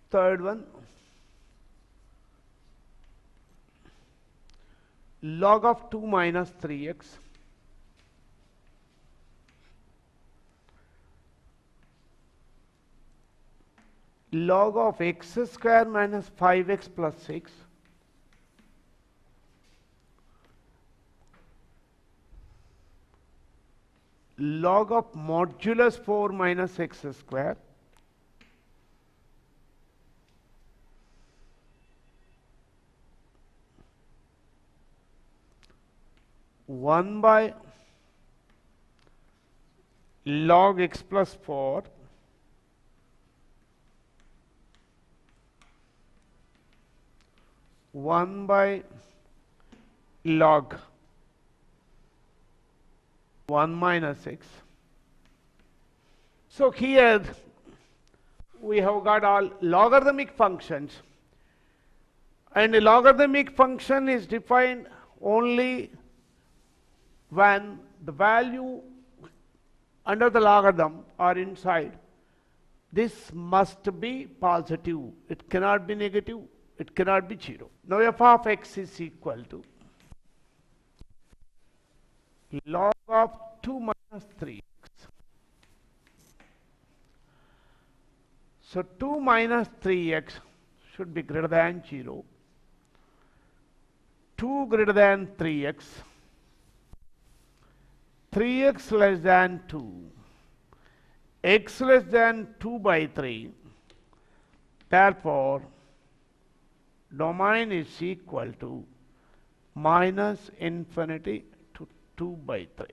Third one, log of 2 minus 3x log of x square minus 5x plus 6 log of modulus 4 minus x square one by log x plus 4 1 by log 1 minus x. So here we have got all logarithmic functions, and a logarithmic function is defined only when the value under the logarithm or inside this must be positive. It cannot be negative. It cannot be 0. Now f of x is equal to log of 2 minus 3x. So 2 minus 3x should be greater than 0. 2 greater than 3x. 3x less than 2. X less than 2 by 3. Therefore, domain is equal to minus infinity to 2 by 3.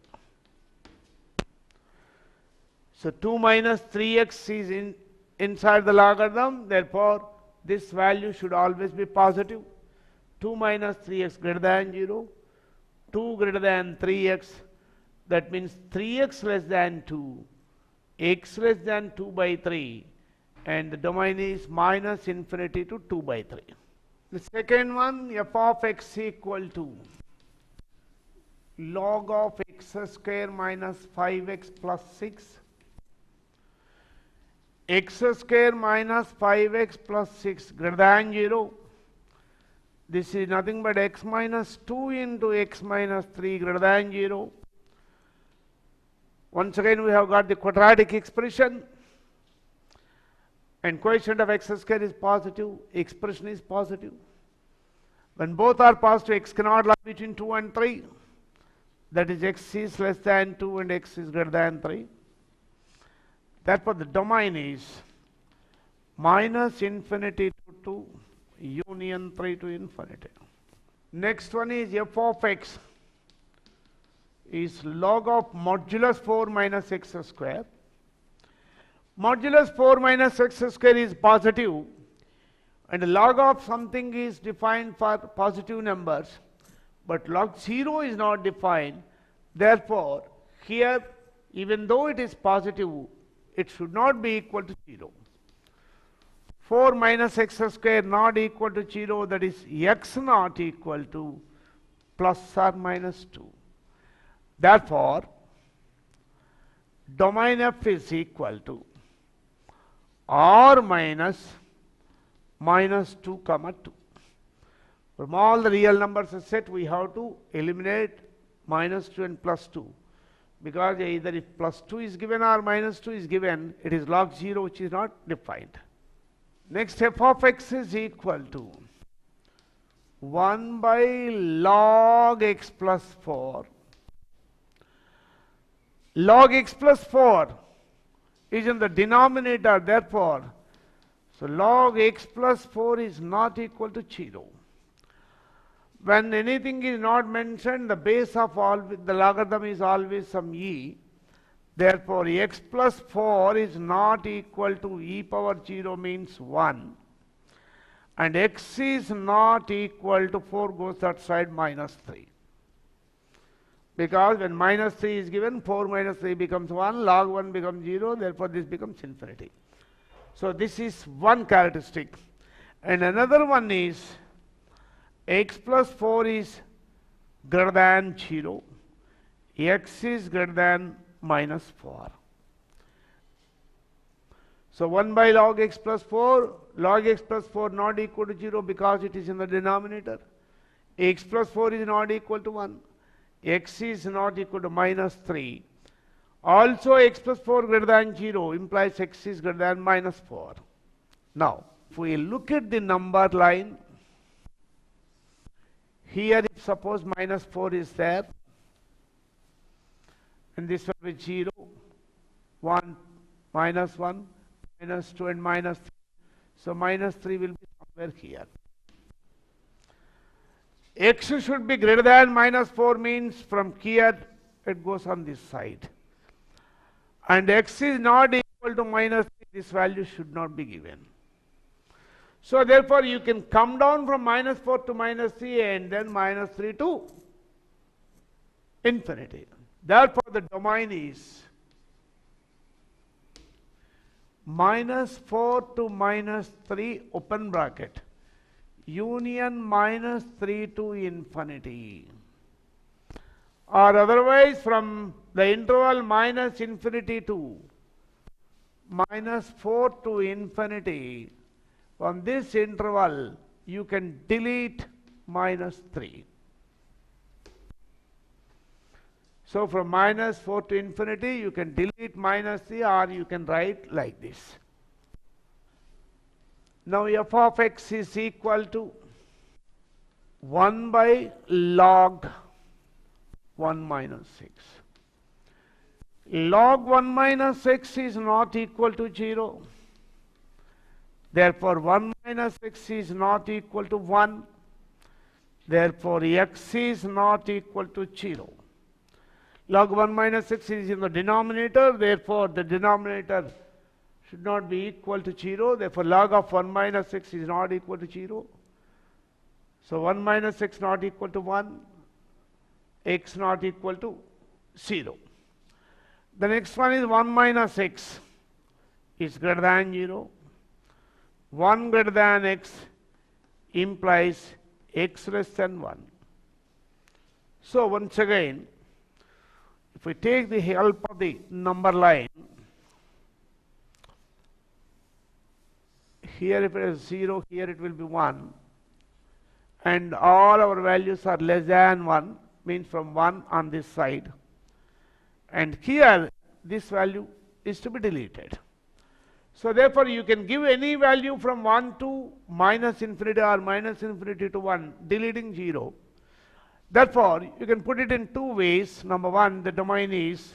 So 2 minus 3x is inside the logarithm, therefore this value should always be positive. 2 minus 3x greater than 0, 2 greater than 3x, that means 3x less than 2, x less than 2 by 3, and the domain is minus infinity to 2 by 3. The second one, f of x equal to log of x square minus 5x plus 6, x square minus 5x plus 6 greater than 0. This is nothing but x minus 2 into x minus 3 greater than 0. Once again we have got the quadratic expression, and coefficient of x square is positive, expression is positive. When both are positive, x cannot lie between 2 and 3. That is, x is less than 2 and x is greater than 3. Therefore, the domain is minus infinity to 2, union 3 to infinity. Next one is f of x is log of modulus 4 minus x square. Modulus 4 minus x square is positive, and log of something is defined for positive numbers, but log 0 is not defined. Therefore, here, even though it is positive, it should not be equal to 0. 4 minus x square not equal to 0, that is x not equal to plus or minus 2. Therefore, domain f is equal to r minus minus 2 comma 2. From all the real numbers set, we have to eliminate minus 2 and plus 2, because either if plus 2 is given or minus 2 is given, it is log 0 which is not defined. Next, f of x is equal to 1 by log x plus 4. Log x plus 4 is in the denominator, therefore, so log x plus 4 is not equal to 0. When anything is not mentioned, the base of all the logarithm is always some e. Therefore, x plus 4 is not equal to e power 0 means 1. And x is not equal to 4 goes that side minus 3. Because when minus 3 is given, 4 minus 3 becomes 1, log 1 becomes 0, therefore this becomes infinity. So this is one characteristic. And another one is x plus 4 is greater than 0, x is greater than minus 4. So 1 by log x plus 4, log x plus 4 not equal to 0 because it is in the denominator. X plus 4 is not equal to 1. X is not equal to minus 3. Also x plus 4 greater than 0 implies x is greater than minus 4. Now, if we look at the number line, here if suppose minus 4 is there, and this will be 0, 1, minus 1, minus 2 and minus 3. So minus 3 will be somewhere here. X should be greater than minus 4 means from here it goes on this side. And x is not equal to minus 3, this value should not be given. So therefore you can come down from minus 4 to minus 3 and then minus 3 to infinity. Therefore the domain is minus 4 to minus 3 open bracket union minus 3 to infinity, or otherwise from the interval minus infinity to minus 4 to infinity. From this interval you can delete minus 3. So from minus 4 to infinity you can delete minus 3, or you can write like this. Now f of x is equal to 1 by log 1 minus 6. Log 1 minus x is not equal to 0. Therefore 1 minus x is not equal to 1. Therefore x is not equal to 0. Log 1 minus x is in the denominator, therefore the denominator should not be equal to 0. Therefore log of 1 minus x is not equal to 0. So 1 minus x not equal to 1, x not equal to 0. The next one is 1 minus x is greater than 0. 1 greater than x implies x less than 1. So once again, if we take the help of the number line, here if it is 0, here it will be 1, and all our values are less than 1, means from 1 on this side, and here this value is to be deleted. So therefore you can give any value from 1 to minus infinity or minus infinity to 1, deleting 0. Therefore you can put it in two ways. Number one, the domain is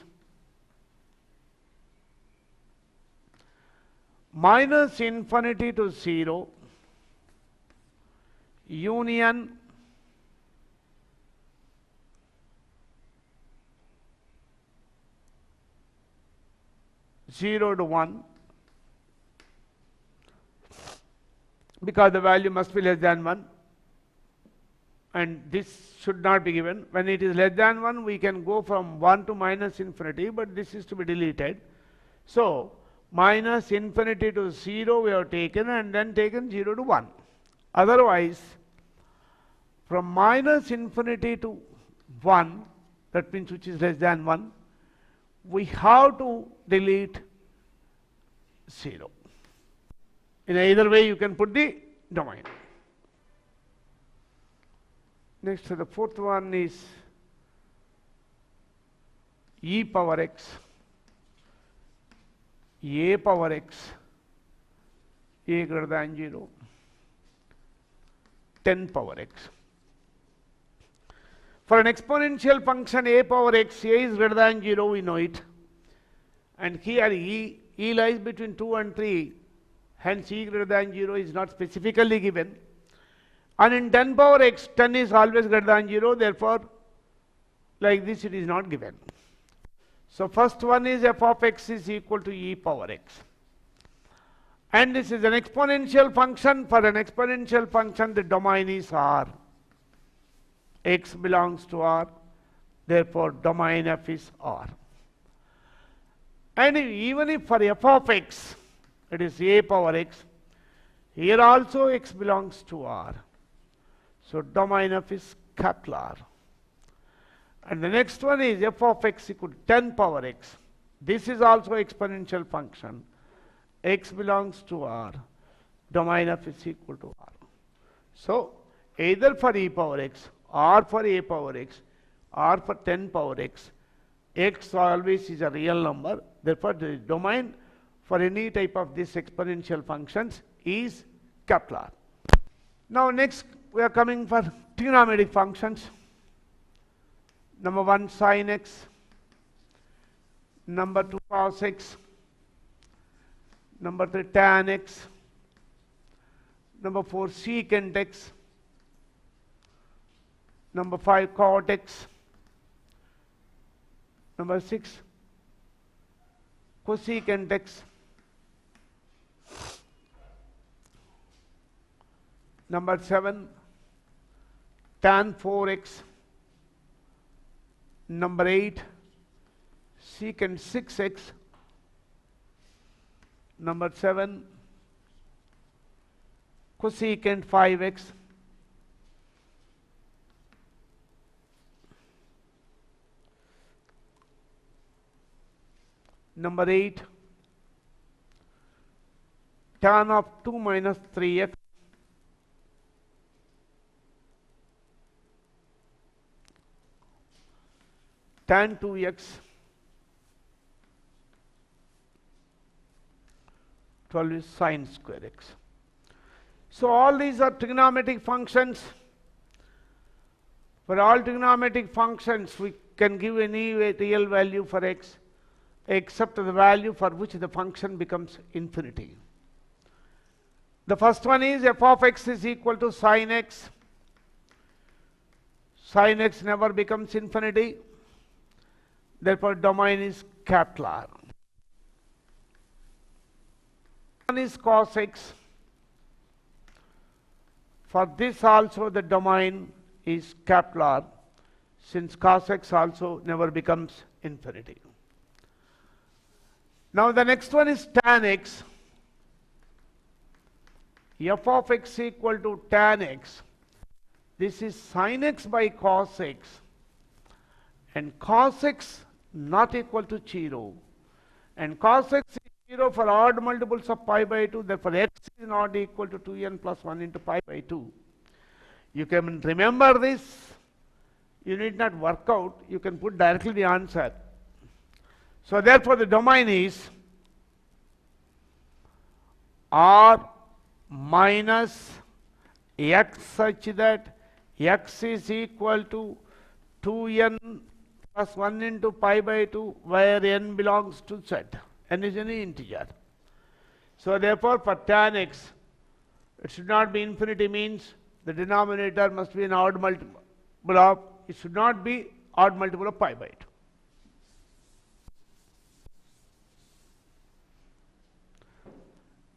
minus infinity to 0 union zero to 1, because the value must be less than 1, and this should not be given. When it is less than 1, we can go from 1 to minus infinity, but this is to be deleted. So minus infinity to 0 we have taken, and then taken 0 to 1. Otherwise, from minus infinity to 1, that means which is less than 1, we have to delete 0. In either way you can put the domain. Next, the fourth one is e power x, a power x, a greater than 0, 10 power x. For an exponential function a power x, a is greater than 0, we know it. And here e lies between 2 and 3, hence e greater than 0 is not specifically given. And in 10 power x, 10 is always greater than 0, therefore like this it is not given. So first one is f of x is equal to e power x. And this is an exponential function. For an exponential function, the domain is R. X belongs to R, therefore domain f is R. And even if for f of x, it is a power x, here also x belongs to R. So domain f is capital R. And the next one is f of x equal to 10 power x. This is also exponential function. x belongs to R, domain f is equal to R. So either for e power x or for a power x or for 10 power x always is a real number. Therefore, the domain for any type of these exponential functions is capital R. Now next we are coming for trigonometric functions. Number 1 sin x, number 2 cos x, number 3 tan x, number 4 secant x, number 5 cot x, number 6 cosecant x, number 7 tan 4x, number 8 secant 6x, number 7 cosecant 5x, number 8 tan of 2 minus 3x, tan 2x, 12 is sin square x. So all these are trigonometric functions. For all trigonometric functions, we can give any real value for x except the value for which the function becomes infinity. The first one is f of x is equal to sin x. Sin x never becomes infinity. Therefore, domain is capital R. One is cos x. For this also the domain is capital R, since cos x also never becomes infinity. Now the next one is tan x. F of x equal to tan x. This is sin x by cos x, and cos x not equal to 0, and cos x is 0 for odd multiples of pi by 2. Therefore x is not equal to 2n plus 1 into pi by 2. You can remember this. You need not work out. You can put directly the answer. So therefore the domain is R minus x such that x is equal to 2n plus 1 into pi by 2, where n belongs to z. N is any integer. So therefore for tan x, it should not be infinity, means the denominator must be an odd multiple of, it should not be odd multiple of pi by 2.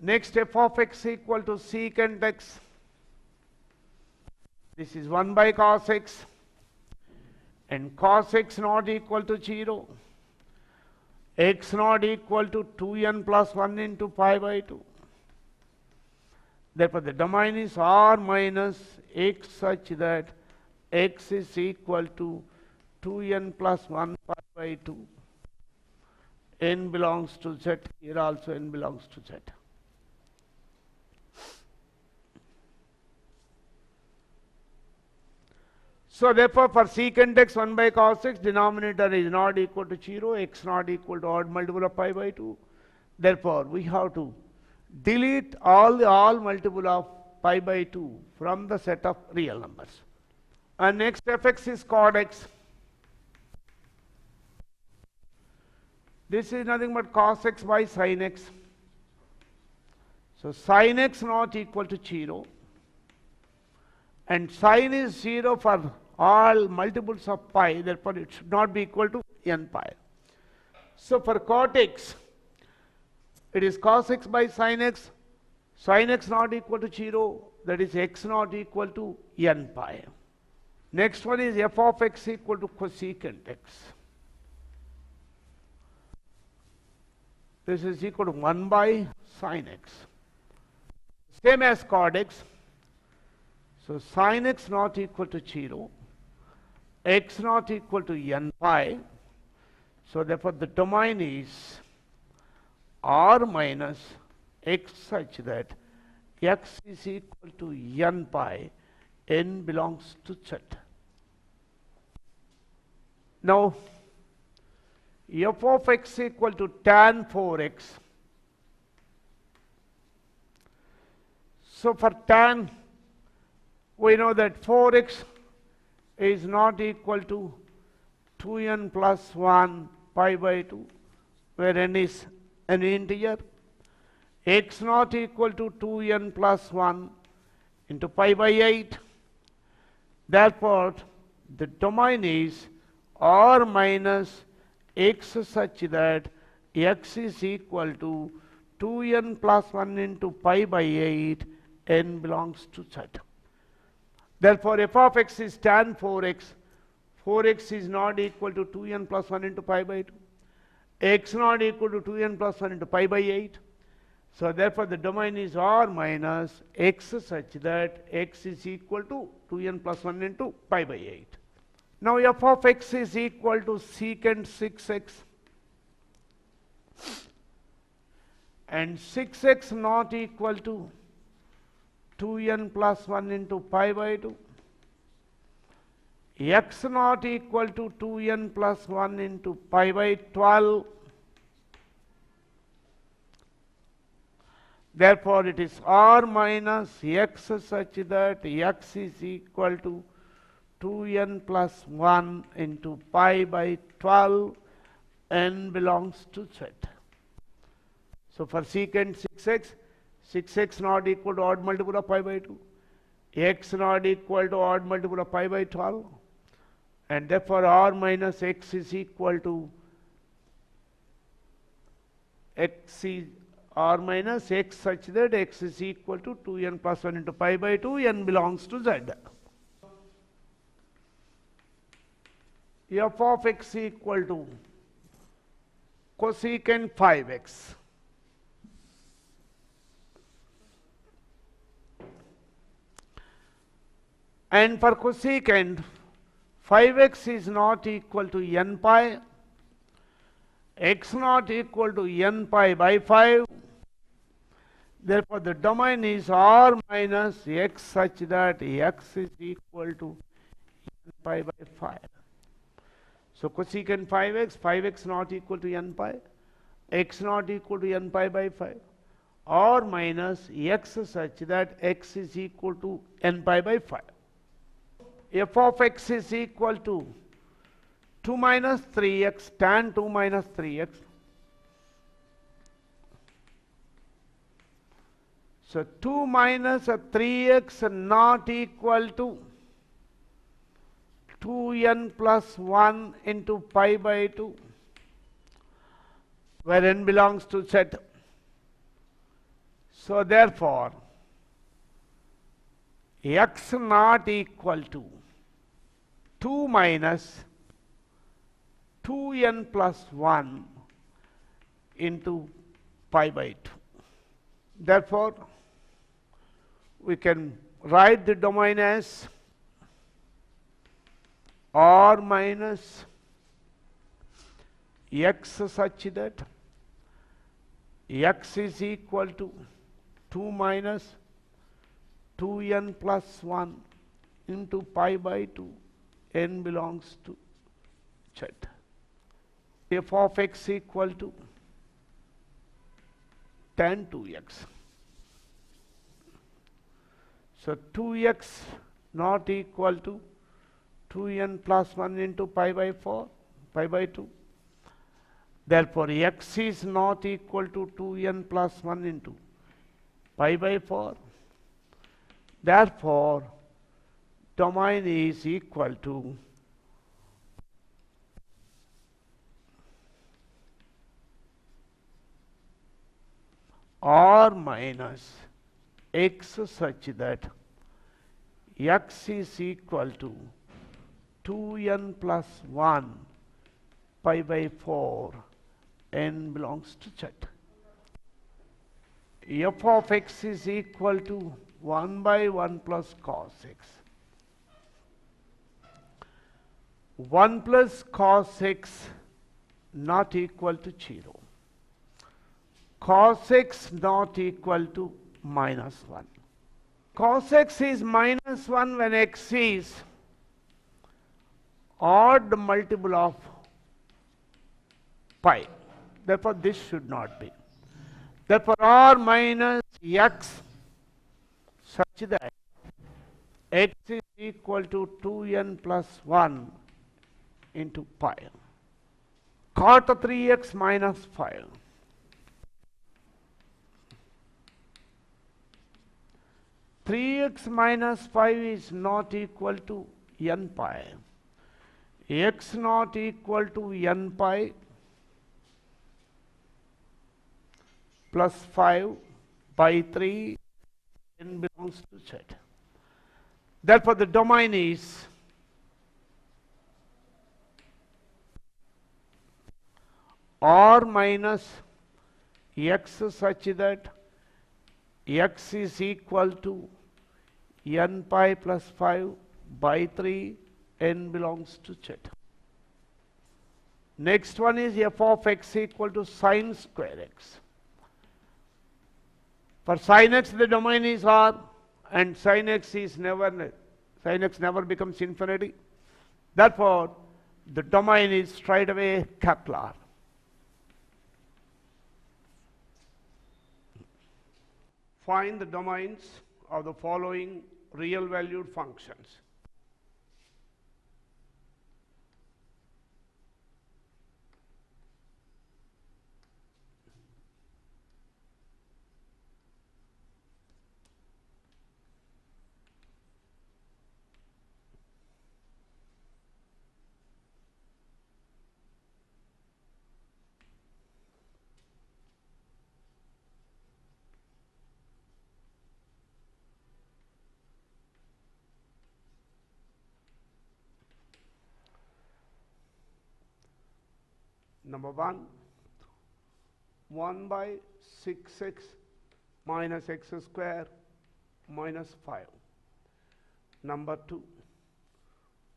Next, f of x equal to secant x. This is 1 by cos x, and cos x not equal to 0. X not equal to 2n plus 1 into pi by 2. Therefore the domain is R minus x such that x is equal to 2n plus 1 pi by 2. N belongs to z. Here also n belongs to z. So therefore for secant x 1 by cos x, denominator is not equal to 0, x not equal to odd multiple of pi by 2. Therefore we have to delete all multiple of pi by 2 from the set of real numbers. And next fx is cot x. This is nothing but cos x by sin x. So sin x not equal to 0, and sin is 0 for all multiples of pi, therefore it should not be equal to n pi. So for cot x, it is cos x by sin x not equal to 0, that is x not equal to n pi. Next one is f of x equal to cosecant x. This is equal to 1 by sin x. Same as cot x. So sin x not equal to 0, x not equal to n pi. So therefore the domain is R minus x such that x is equal to n pi, n belongs to Z. Now, f of x equal to tan 4x. So for tan, we know that 4x is not equal to 2n plus 1 pi by 2, where n is an integer. X not equal to 2n plus 1 into pi by 8. Therefore, the domain is r minus x such that x is equal to 2n plus 1 into pi by 8, n belongs to Z. Therefore, f of x is tan 4x. 4x is not equal to 2n plus 1 into pi by 2. X not equal to 2n plus 1 into pi by 8. So therefore, the domain is r minus x such that x is equal to 2n plus 1 into pi by 8. Now f of x is equal to secant 6x. And 6x not equal to 2n plus 1 into pi by 2. X not equal to 2n plus 1 into pi by 12. Therefore, it is r minus x such that x is equal to 2n plus 1 into pi by 12, n belongs to Z. So for secant 6x, 6x not equal to odd multiple of pi by 2, x not equal to odd multiple of pi by 12, and therefore r minus x is equal to x is r minus x such that x is equal to 2n plus 1 into pi by 2, n belongs to Z. F of x equal to cosecant 5x. And for cosecant, 5x is not equal to n pi, x not equal to n pi by 5. Therefore, the domain is r minus x such that x is equal to n pi by 5. So cosecant 5x, 5x not equal to n pi, x not equal to n pi by 5, r minus x such that x is equal to n pi by 5. F of x is equal to 2 minus 3x tan 2 minus 3x. So 2 minus 3x not equal to 2n plus 1 into pi by 2, where n belongs to Z. So therefore, x not equal to 2 minus 2n plus 1 into pi by 2. Therefore, we can write the domain as r minus x such that x is equal to 2 minus 2n plus 1 into pi by 2, n belongs to Z. F of x equal to tan 2x. So 2x not equal to 2n plus 1 into pi by 4, pi by 2. Therefore, x is not equal to 2n plus 1 into pi by 4. Therefore, domain is equal to r minus x such that x is equal to 2n plus 1 pi by 4, n belongs to Z. F of x is equal to 1 by 1 plus cos x. 1 plus cos x not equal to 0. cos x not equal to minus 1. Cos x is minus 1 when x is odd multiple of pi. Therefore, this should not be. Therefore, r minus x such that x is equal to 2n plus 1 into pi. Cot 3x minus 5. Three x minus 5 is not equal to n pi. X not equal to n pi plus 5 by 3, n belongs to Z. Therefore, the domain is r minus x such that x is equal to n pi plus 5 by 3, n belongs to Z. Next one is f of x equal to sine square x. For sine x, the domain is R, and sine x never becomes infinity. Therefore, the domain is straight away capital R. Find the domains of the following real valued functions. Number 1 by 6x minus x square minus 5. Number 2,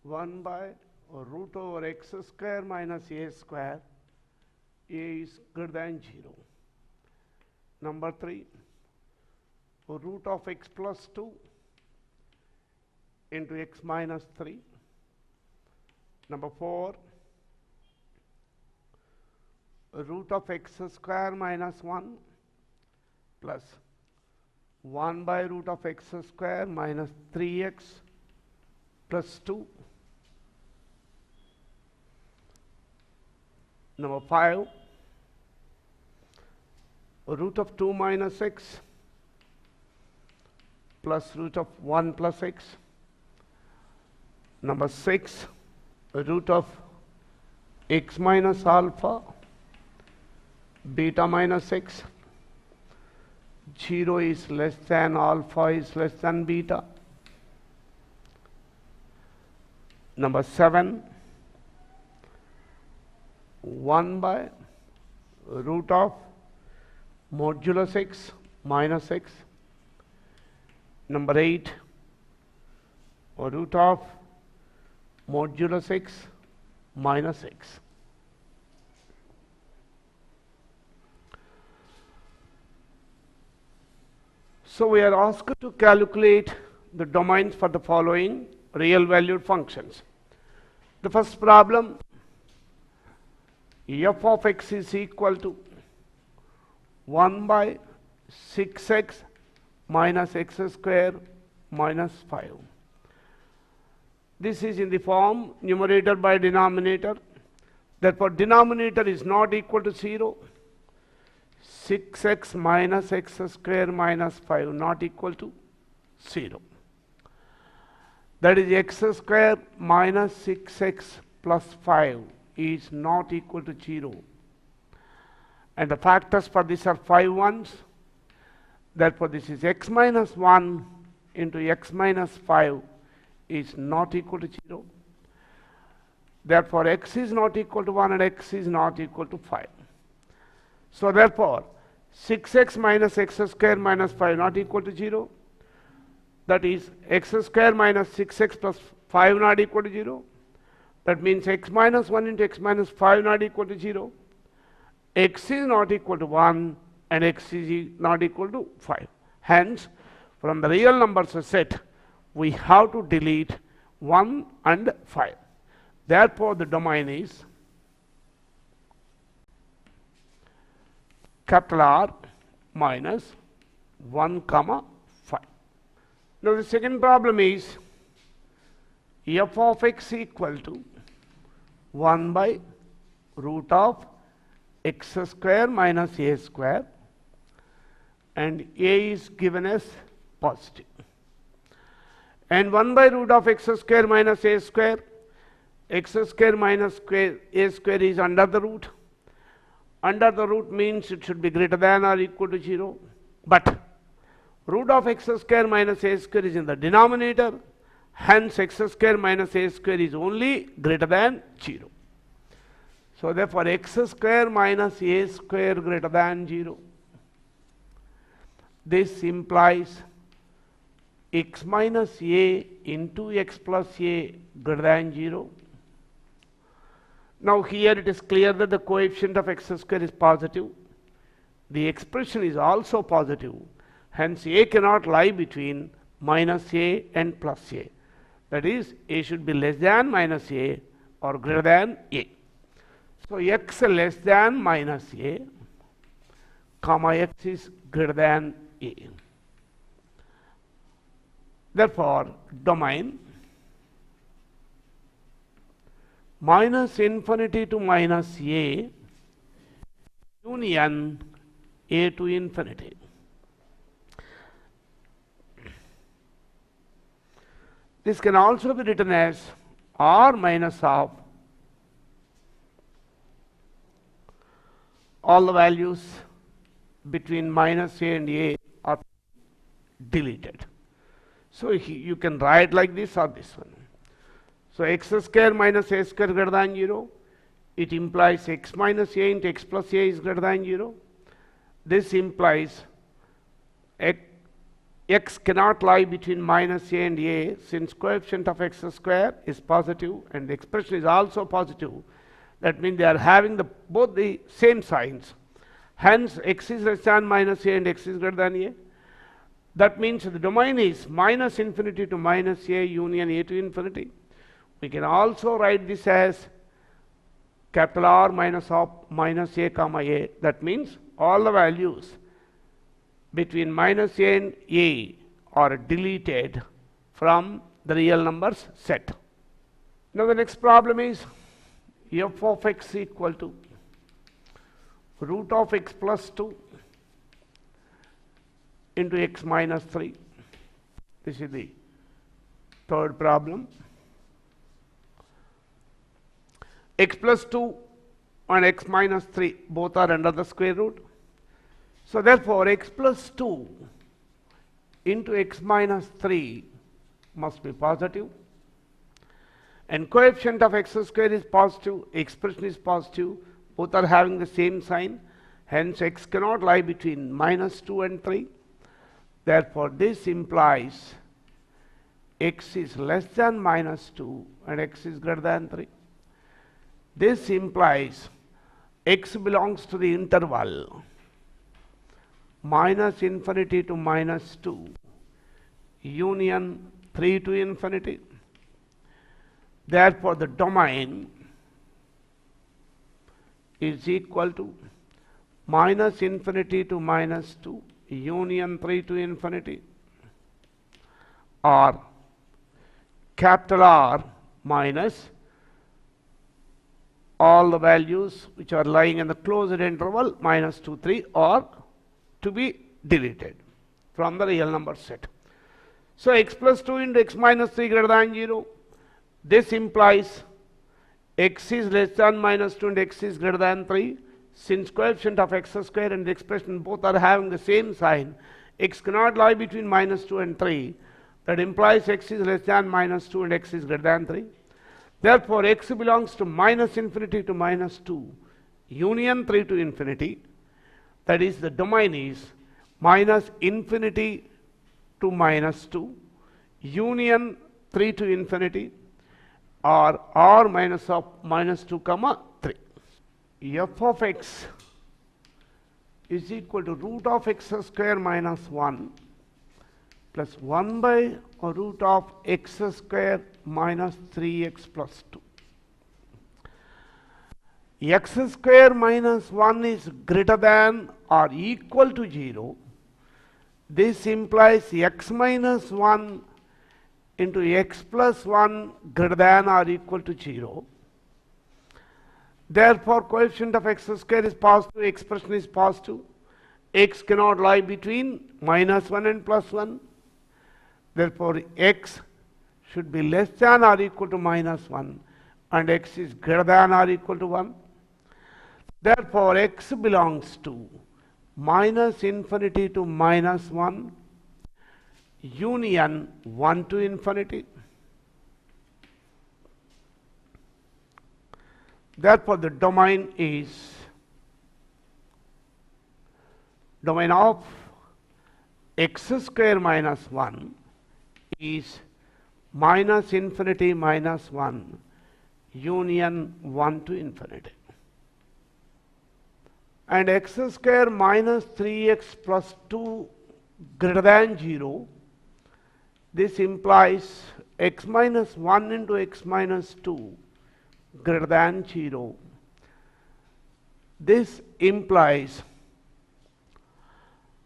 1 by root over x square minus a square, a is greater than 0. Number 3, root of x plus 2 into x minus 3. Number 4, root of x square minus 1 plus 1 by root of x square minus 3x plus 2. Number 5, root of 2 minus x plus root of 1 plus x. Number 6, root of x minus alpha beta minus x. 0 is less than alpha is less than beta. Number 7, 1 by root of modulus x minus x. Number 8, root of modulus x minus x. So we are asked to calculate the domains for the following real valued functions. The first problem, f of x is equal to 1 by 6x minus x square minus 5. This is in the form numerator by denominator. Therefore, denominator is not equal to 0. 6x minus x square minus 5 not equal to 0. That is x square minus 6x plus 5 is not equal to 0. And the factors for this are 5 ones. Therefore, this is x minus 1 into x minus 5 is not equal to 0. Therefore, x is not equal to 1 and x is not equal to 5. So therefore, 6x minus x square minus 5 not equal to 0. That is x square minus 6x plus 5 not equal to 0. That means x minus 1 into x minus 5 not equal to 0. X is not equal to 1 and x is not equal to 5. Hence, from the real numbers set, we have to delete 1 and 5. Therefore, the domain is capital R minus 1 comma 5. Now, the second problem is f of x equal to 1 by root of x square minus a square, and a is given as positive, and 1 by root of x square minus a square, x square minus square a square is under the root. Under the root means it should be greater than or equal to 0, but root of x square minus a square is in the denominator, hence x square minus a square is only greater than 0. So therefore, x square minus a square greater than 0. This implies x minus a into x plus a greater than 0. Now here it is clear that the coefficient of x square is positive. The expression is also positive. Hence a cannot lie between minus a and plus a. That is, a should be less than minus a or greater than a. So x less than minus a, comma x is greater than a. Therefore, domain minus infinity to minus a union a to infinity. This can also be written as r minus of all the values between minus a and a are deleted. So you can write like this or this one. So x square minus a square greater than 0. It implies x minus a into x plus a is greater than 0. This implies x cannot lie between minus a and a, since coefficient of x square is positive and the expression is also positive. That means they are having both the same signs. Hence, x is less than minus a and x is greater than a. That means the domain is minus infinity to minus a union a to infinity. We can also write this as capital R minus of minus a comma a. That means all the values between minus a and a are deleted from the real numbers set. Now the next problem is f of x equal to root of x plus 2 into x minus 3. This is the third problem. X plus 2 and x minus 3 both are under the square root. So therefore, x plus 2 into x minus 3 must be positive, and coefficient of x square is positive, expression is positive, both are having the same sign. Hence, x cannot lie between minus 2 and 3. Therefore, this implies x is less than minus 2 and x is greater than 3. This implies x belongs to the interval minus infinity to minus 2 union 3 to infinity. Therefore, the domain is equal to minus infinity to minus 2 union 3 to infinity, or capital R minus all the values which are lying in the closed interval minus 2, 3 are to be deleted from the real number set. So x plus 2 into x minus 3 greater than 0. This implies x is less than minus 2 and x is greater than 3. Since coefficient of x square and the expression both are having the same sign, x cannot lie between minus 2 and 3. That implies x is less than minus 2 and x is greater than 3. Therefore, x belongs to minus infinity to minus 2 union 3 to infinity. That is, the domain is minus infinity to minus 2 union 3 to infinity, or r minus of minus 2 comma 3. F of x is equal to root of x square minus 1 plus 1 by root of x square minus 3x plus 2. X square minus 1 is greater than or equal to 0. This implies x minus 1 into x plus 1 greater than or equal to 0. Therefore, coefficient of x square is positive, expression is positive. X cannot lie between minus 1 and plus 1. Therefore, x should be less than or equal to minus 1 and x is greater than or equal to 1. Therefore, x belongs to minus infinity to minus 1 union 1 to infinity. Therefore, the domain of x square minus 1 is minus infinity minus 1 union 1 to infinity. And x square minus 3x plus 2 greater than 0. This implies x minus 1 into x minus 2 greater than 0. This implies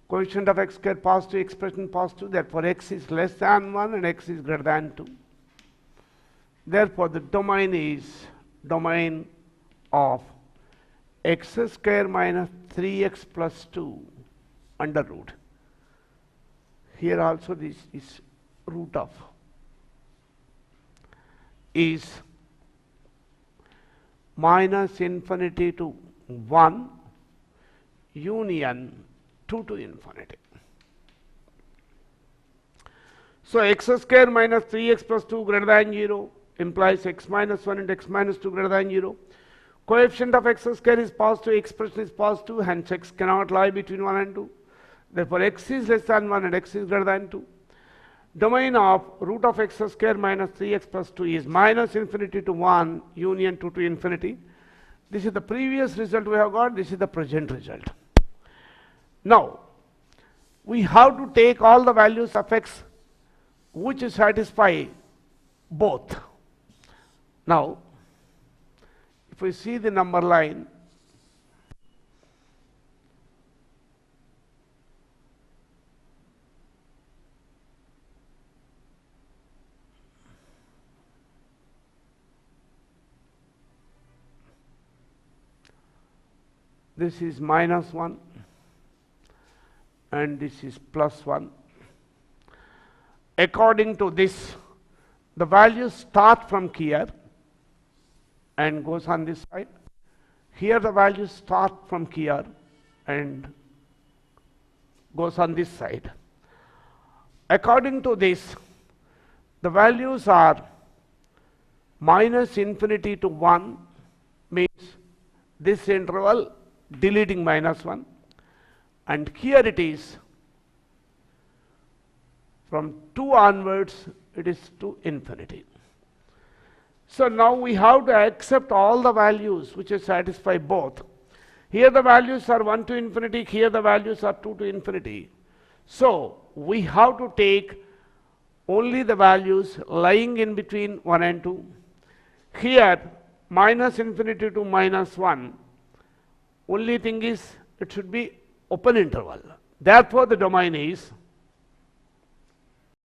coefficient of x square positive, expression positive. Therefore, x is less than 1 and x is greater than 2. Therefore, the domain is domain of x square minus 3x plus 2 under root. Here also this is root of is minus infinity to 1 union 2 to infinity. So, x square minus 3x plus 2 greater than 0 implies x minus 1 and x minus 2 greater than 0. Coefficient of x square is positive, expression is positive, hence x cannot lie between 1 and 2. Therefore, x is less than 1 and x is greater than 2. Domain of root of x square minus 3x plus 2 is minus infinity to 1 union 2 to infinity. This is the previous result we have got, this is the present result. Now, we have to take all the values of x which satisfy both. Now, if we see the number line, this is minus 1 and this is plus 1. According to this, the values start from here and goes on this side. Here the values start from here and goes on this side. According to this, the values are minus infinity to 1 means this interval deleting minus 1, and here it is from 2 onwards it is to infinity. So now we have to accept all the values which satisfy both. Here the values are 1 to infinity, here the values are 2 to infinity. So we have to take only the values lying in between 1 and 2. Here minus infinity to minus 1, only thing is it should be open interval. Therefore, the domain is